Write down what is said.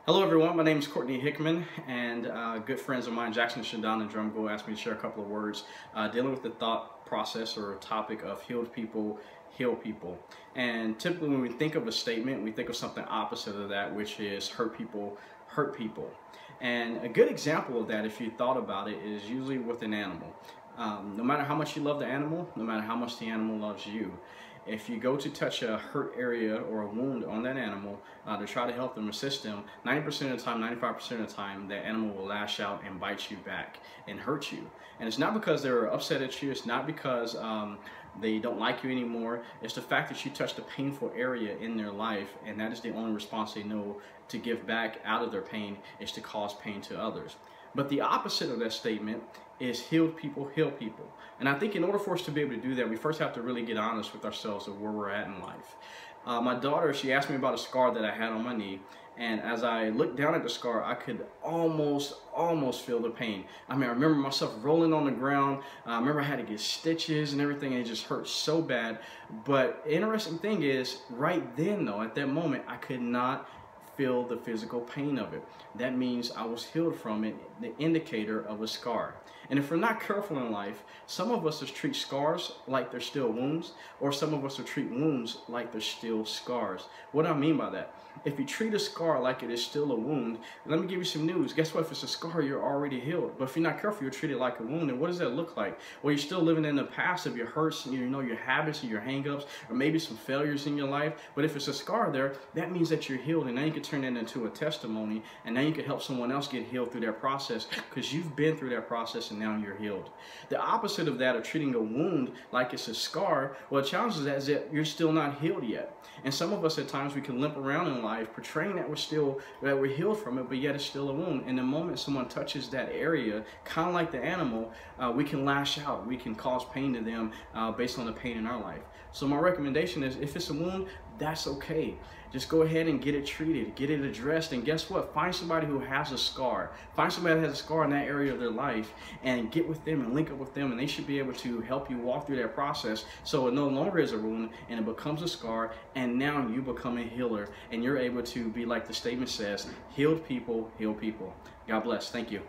Hello everyone, my name is Courtney Hickman, and good friends of mine, Jackson and Shadon and Drumgo, asked me to share a couple of words dealing with the thought process or topic of healed people heal people. And typically when we think of a statement, we think of something opposite of that, which is hurt people hurt people. And a good example of that, if you thought about it, is usually with an animal. No matter how much you love the animal, no matter how much the animal loves you, if you go to touch a hurt area or a wound on that animal to try to help them, assist them, 90% of the time, 95% of the time, that animal will lash out and bite you back and hurt you. And it's not because they're upset at you, it's not because they don't like you anymore, it's the fact that you touched a painful area in their life, and that is the only response they know to give back out of their pain, is to cause pain to others. But the opposite of that statement is healed people heal people. And I think in order for us to be able to do that, we first have to really get honest with ourselves of where we're at in life. My daughter, she asked me about a scar that I had on my knee, and as I looked down at the scar, I could almost feel the pain. I mean, I remember myself rolling on the ground. I remember I had to get stitches and everything, and it just hurt so bad. But the interesting thing is, right then though, at that moment, I could not feel the physical pain of it. That means I was healed from it, the indicator of a scar. And if we're not careful in life, some of us will treat scars like they're still wounds, or some of us will treat wounds like they're still scars. What do I mean by that? If you treat a scar like it is still a wound, let me give you some news. Guess what? If it's a scar, you're already healed. But if you're not careful, you'll treat it like a wound. And what does that look like? Well, you're still living in the past of your hurts, and your habits and your hang-ups, or maybe some failures in your life. But if it's a scar there, that means that you're healed, and now you can turn that into a testimony, and now you can help someone else get healed through that process, because you've been through that process and now you're healed. The opposite of that, of treating a wound like it's a scar, well, the challenge is that you're still not healed yet. And some of us at times, we can limp around in life portraying that we're healed from it, but yet it's still a wound. And the moment someone touches that area, kind of like the animal, we can lash out, we can cause pain to them based on the pain in our life. So my recommendation is, if it's a wound, that's okay. Just go ahead and get it treated, get it addressed, and guess what? Find somebody who has a scar. Find somebody that has a scar in that area of their life, and get with them and link up with them, and they should be able to help you walk through that process so it no longer is a wound and it becomes a scar, and now you become a healer, and you're able to be, like the statement says, healed people heal people. God bless. Thank you.